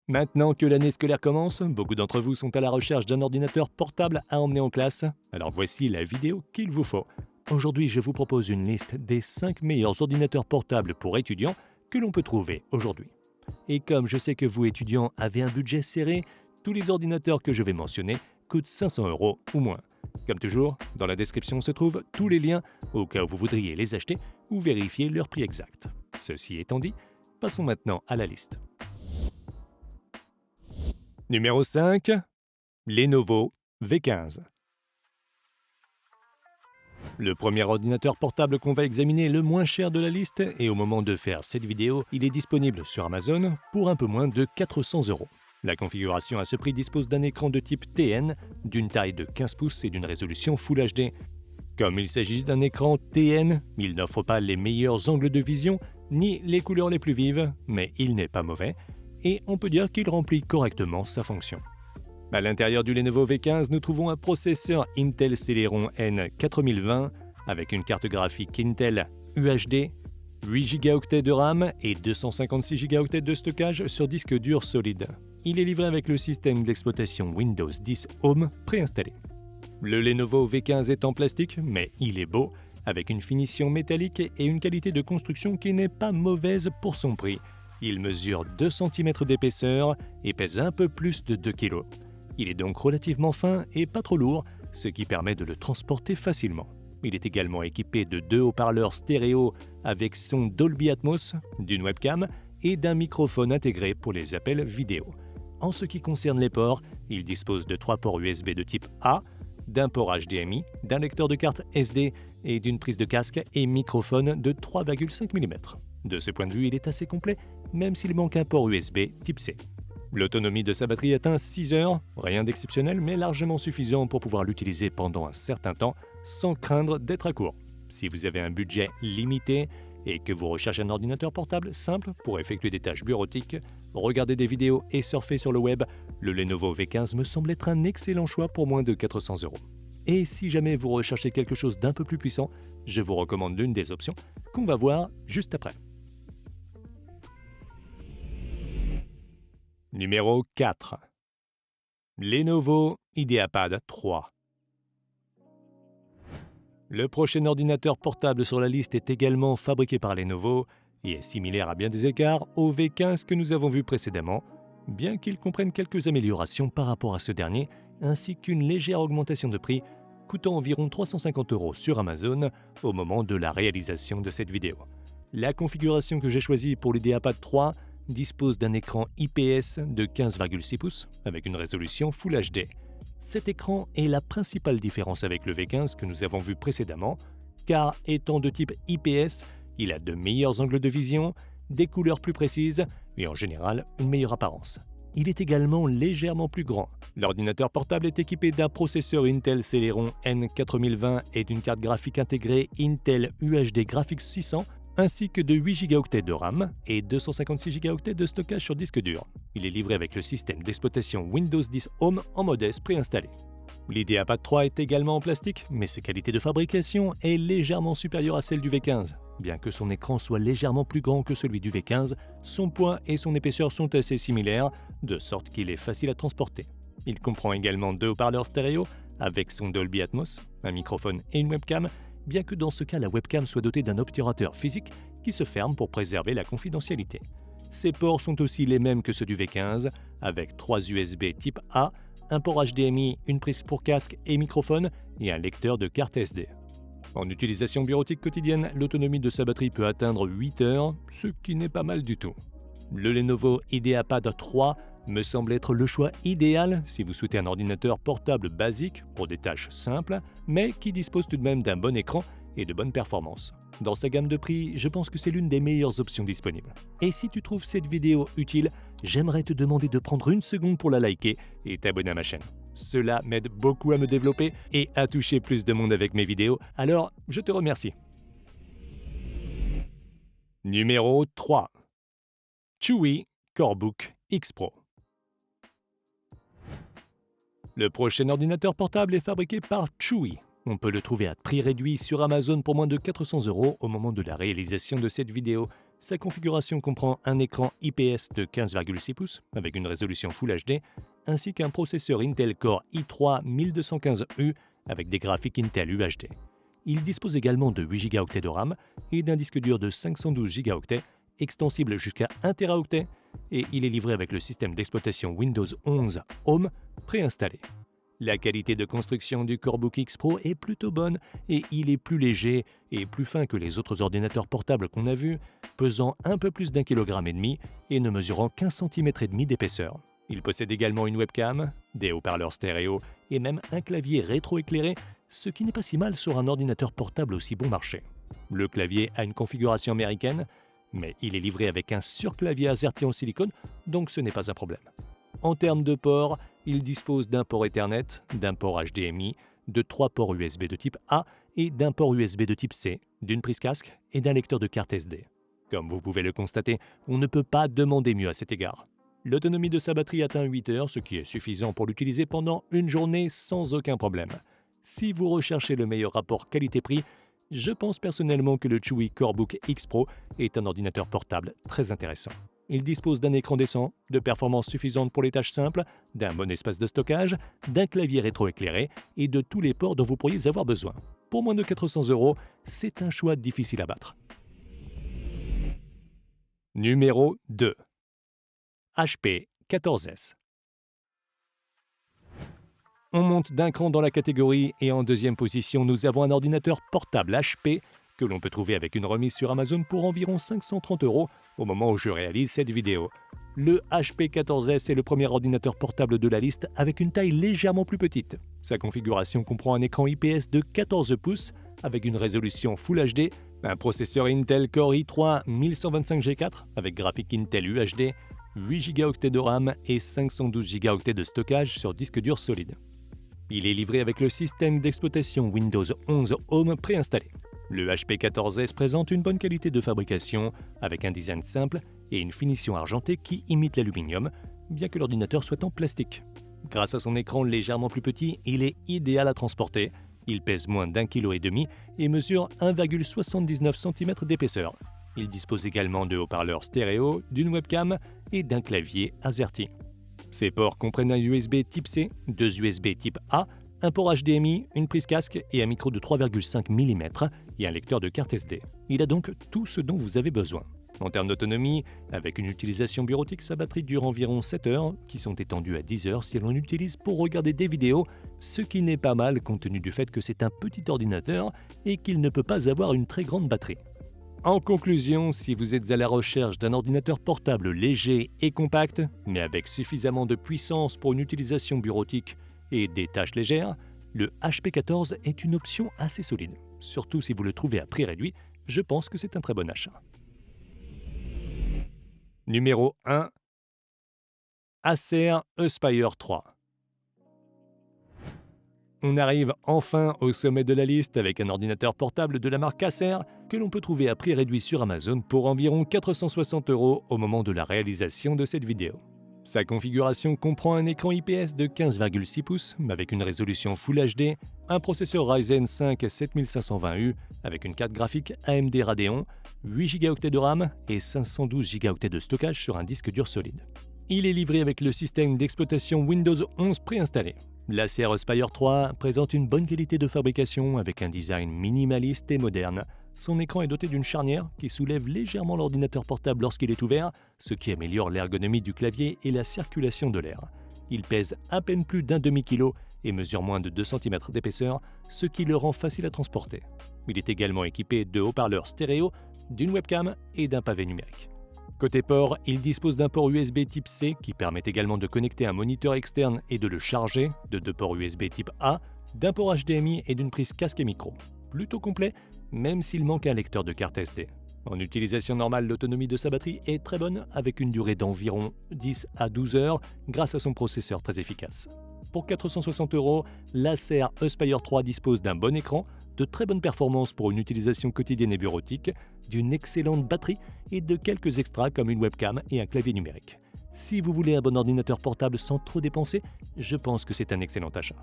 Maintenant que l'année scolaire commence, beaucoup d'entre vous sont à la recherche d'un ordinateur portable à emmener en classe. Alors voici la vidéo qu'il vous faut. Aujourd'hui, je vous propose une liste des 5 meilleurs ordinateurs portables pour étudiants que l'on peut trouver aujourd'hui. Et comme je sais que vous, étudiants, avez un budget serré, tous les ordinateurs que je vais mentionner coûtent 500 € ou moins. Comme toujours, dans la description se trouvent tous les liens au cas où vous voudriez les acheter ou vérifier leur prix exact. Ceci étant dit, passons maintenant à la liste. Numéro 5, Lenovo V15. Le premier ordinateur portable qu'on va examiner est le moins cher de la liste et au moment de faire cette vidéo, il est disponible sur Amazon pour un peu moins de 400 €. La configuration à ce prix dispose d'un écran de type TN, d'une taille de 15 pouces et d'une résolution Full HD. Comme il s'agit d'un écran TN, il n'offre pas les meilleurs angles de vision ni les couleurs les plus vives, mais il n'est pas mauvais et on peut dire qu'il remplit correctement sa fonction. À l'intérieur du Lenovo V15, nous trouvons un processeur Intel Celeron N4020 avec une carte graphique Intel UHD, 8 Go de RAM et 256 Go de stockage sur disque dur solide. Il est livré avec le système d'exploitation Windows 10 Home préinstallé. Le Lenovo V15 est en plastique, mais il est beau, avec une finition métallique et une qualité de construction qui n'est pas mauvaise pour son prix. Il mesure 2 cm d'épaisseur et pèse un peu plus de 2 kg. Il est donc relativement fin et pas trop lourd, ce qui permet de le transporter facilement. Il est également équipé de 2 haut-parleurs stéréo avec son Dolby Atmos, d'une webcam et d'un microphone intégré pour les appels vidéo. En ce qui concerne les ports, il dispose de 3 ports USB de type A, d'un port HDMI, d'un lecteur de carte SD et d'une prise de casque et microphone de 3,5 mm. De ce point de vue, il est assez complet, même s'il manque un port USB type C. L'autonomie de sa batterie atteint 6 heures, rien d'exceptionnel mais largement suffisant pour pouvoir l'utiliser pendant un certain temps sans craindre d'être à court. Si vous avez un budget limité et que vous recherchez un ordinateur portable simple pour effectuer des tâches bureautiques, regarder des vidéos et surfer sur le web, le Lenovo V15 me semble être un excellent choix pour moins de 400 €. Et si jamais vous recherchez quelque chose d'un peu plus puissant, je vous recommande l'une des options qu'on va voir juste après. Numéro 4. Lenovo IdeaPad 3. Le prochain ordinateur portable sur la liste est également fabriqué par Lenovo et est similaire à bien des égards au V15 que nous avons vu précédemment, bien qu'il comprenne quelques améliorations par rapport à ce dernier, ainsi qu'une légère augmentation de prix, coûtant environ 350 € sur Amazon au moment de la réalisation de cette vidéo. La configuration que j'ai choisie pour l'IdeaPad 3 dispose d'un écran IPS de 15,6 pouces avec une résolution Full HD. Cet écran est la principale différence avec le V15 que nous avons vu précédemment, car étant de type IPS, il a de meilleurs angles de vision, des couleurs plus précises et en général une meilleure apparence. Il est également légèrement plus grand. L'ordinateur portable est équipé d'un processeur Intel Celeron N4020 et d'une carte graphique intégrée Intel UHD Graphics 600 ainsi que de 8 Go de RAM et 256 Go de stockage sur disque dur. Il est livré avec le système d'exploitation Windows 10 Home en mode S préinstallé. L'IdeaPad 3 est également en plastique, mais sa qualité de fabrication est légèrement supérieure à celle du V15. Bien que son écran soit légèrement plus grand que celui du V15, son poids et son épaisseur sont assez similaires, de sorte qu'il est facile à transporter. Il comprend également 2 haut-parleurs stéréo avec son Dolby Atmos, un microphone et une webcam, bien que dans ce cas la webcam soit dotée d'un obturateur physique qui se ferme pour préserver la confidentialité. Ces ports sont aussi les mêmes que ceux du V15, avec 3 USB type A, un port HDMI, une prise pour casque et microphone et un lecteur de carte SD. En utilisation bureautique quotidienne, l'autonomie de sa batterie peut atteindre 8 heures, ce qui n'est pas mal du tout. Le Lenovo IdeaPad 3 me semble être le choix idéal si vous souhaitez un ordinateur portable basique pour des tâches simples, mais qui dispose tout de même d'un bon écran et de bonnes performances. Dans sa gamme de prix, je pense que c'est l'une des meilleures options disponibles. Et si tu trouves cette vidéo utile, j'aimerais te demander de prendre une seconde pour la liker et t'abonner à ma chaîne. Cela m'aide beaucoup à me développer et à toucher plus de monde avec mes vidéos, alors je te remercie. Numéro 3. Chewy Corebook X Pro. Le prochain ordinateur portable est fabriqué par Chewy. On peut le trouver à prix réduit sur Amazon pour moins de 400 € au moment de la réalisation de cette vidéo. Sa configuration comprend un écran IPS de 15,6 pouces avec une résolution Full HD, ainsi qu'un processeur Intel Core i3 1215U avec des graphiques Intel UHD. Il dispose également de 8 Go de RAM et d'un disque dur de 512 Go, extensible jusqu'à 1 Teraoctet, et il est livré avec le système d'exploitation Windows 11 Home préinstallé. La qualité de construction du Corebook X Pro est plutôt bonne et il est plus léger et plus fin que les autres ordinateurs portables qu'on a vus, pesant un peu plus d'1,5 kg et ne mesurant qu'1,5 cm d'épaisseur. Il possède également une webcam, des haut-parleurs stéréo et même un clavier rétroéclairé, ce qui n'est pas si mal sur un ordinateur portable aussi bon marché. Le clavier a une configuration américaine, mais il est livré avec un surclavier AZERTY en silicone, donc ce n'est pas un problème. En termes de ports, il dispose d'un port Ethernet, d'un port HDMI, de 3 ports USB de type A et d'un port USB de type C, d'une prise casque et d'un lecteur de carte SD. Comme vous pouvez le constater, on ne peut pas demander mieux à cet égard. L'autonomie de sa batterie atteint 8 heures, ce qui est suffisant pour l'utiliser pendant une journée sans aucun problème. Si vous recherchez le meilleur rapport qualité-prix, je pense personnellement que le Chewy Corebook X Pro est un ordinateur portable très intéressant. Il dispose d'un écran décent, de performances suffisantes pour les tâches simples, d'un bon espace de stockage, d'un clavier rétroéclairé et de tous les ports dont vous pourriez avoir besoin. Pour moins de 400 €, c'est un choix difficile à battre. Numéro 2. HP 14S. On monte d'un cran dans la catégorie et en deuxième position, nous avons un ordinateur portable HP que l'on peut trouver avec une remise sur Amazon pour environ 530 € au moment où je réalise cette vidéo. Le HP 14S est le premier ordinateur portable de la liste avec une taille légèrement plus petite. Sa configuration comprend un écran IPS de 14 pouces avec une résolution Full HD, un processeur Intel Core i3 1125G4 avec graphique Intel UHD, 8 Go de RAM et 512 Go de stockage sur disque dur solide. Il est livré avec le système d'exploitation Windows 11 Home préinstallé. Le HP 14S présente une bonne qualité de fabrication avec un design simple et une finition argentée qui imite l'aluminium, bien que l'ordinateur soit en plastique. Grâce à son écran légèrement plus petit, il est idéal à transporter. Il pèse moins d'1,5 kg et mesure 1,79 cm d'épaisseur. Il dispose également de haut-parleurs stéréo, d'une webcam et d'un clavier AZERTY. Ses ports comprennent un USB type C, 2 USB type A, un port HDMI, une prise casque et un micro de 3,5 mm et un lecteur de carte SD. Il a donc tout ce dont vous avez besoin. En termes d'autonomie, avec une utilisation bureautique, sa batterie dure environ 7 heures, qui sont étendues à 10 heures si l'on l'utilise pour regarder des vidéos, ce qui n'est pas mal compte tenu du fait que c'est un petit ordinateur et qu'il ne peut pas avoir une très grande batterie. En conclusion, si vous êtes à la recherche d'un ordinateur portable léger et compact, mais avec suffisamment de puissance pour une utilisation bureautique et des tâches légères, le HP 14 est une option assez solide. Surtout si vous le trouvez à prix réduit, je pense que c'est un très bon achat. Numéro 1. Acer Aspire 3. On arrive enfin au sommet de la liste avec un ordinateur portable de la marque Acer que l'on peut trouver à prix réduit sur Amazon pour environ 460 € au moment de la réalisation de cette vidéo. Sa configuration comprend un écran IPS de 15,6 pouces avec une résolution Full HD, un processeur Ryzen 5 7520U avec une carte graphique AMD Radeon, 8 Go de RAM et 512 Go de stockage sur un disque dur solide. Il est livré avec le système d'exploitation Windows 11 préinstallé. L'Acer Aspire 3 présente une bonne qualité de fabrication avec un design minimaliste et moderne. Son écran est doté d'une charnière qui soulève légèrement l'ordinateur portable lorsqu'il est ouvert, ce qui améliore l'ergonomie du clavier et la circulation de l'air. Il pèse à peine plus d'1,5 kg et mesure moins de 2 cm d'épaisseur, ce qui le rend facile à transporter. Il est également équipé de haut-parleurs stéréo, d'une webcam et d'un pavé numérique. Côté port, il dispose d'un port USB type C qui permet également de connecter un moniteur externe et de le charger, de 2 ports USB type A, d'un port HDMI et d'une prise casque et micro. Plutôt complet, même s'il manque un lecteur de carte SD. En utilisation normale, l'autonomie de sa batterie est très bonne avec une durée d'environ 10 à 12 heures grâce à son processeur très efficace. Pour 460 €, l'Acer Aspire 3 dispose d'un bon écran, de très bonnes performances pour une utilisation quotidienne et bureautique, d'une excellente batterie et de quelques extras comme une webcam et un clavier numérique. Si vous voulez un bon ordinateur portable sans trop dépenser, je pense que c'est un excellent achat.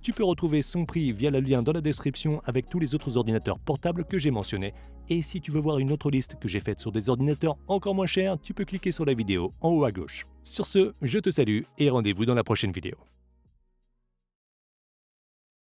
Tu peux retrouver son prix via le lien dans la description avec tous les autres ordinateurs portables que j'ai mentionnés. Et si tu veux voir une autre liste que j'ai faite sur des ordinateurs encore moins chers, tu peux cliquer sur la vidéo en haut à gauche. Sur ce, je te salue et rendez-vous dans la prochaine vidéo.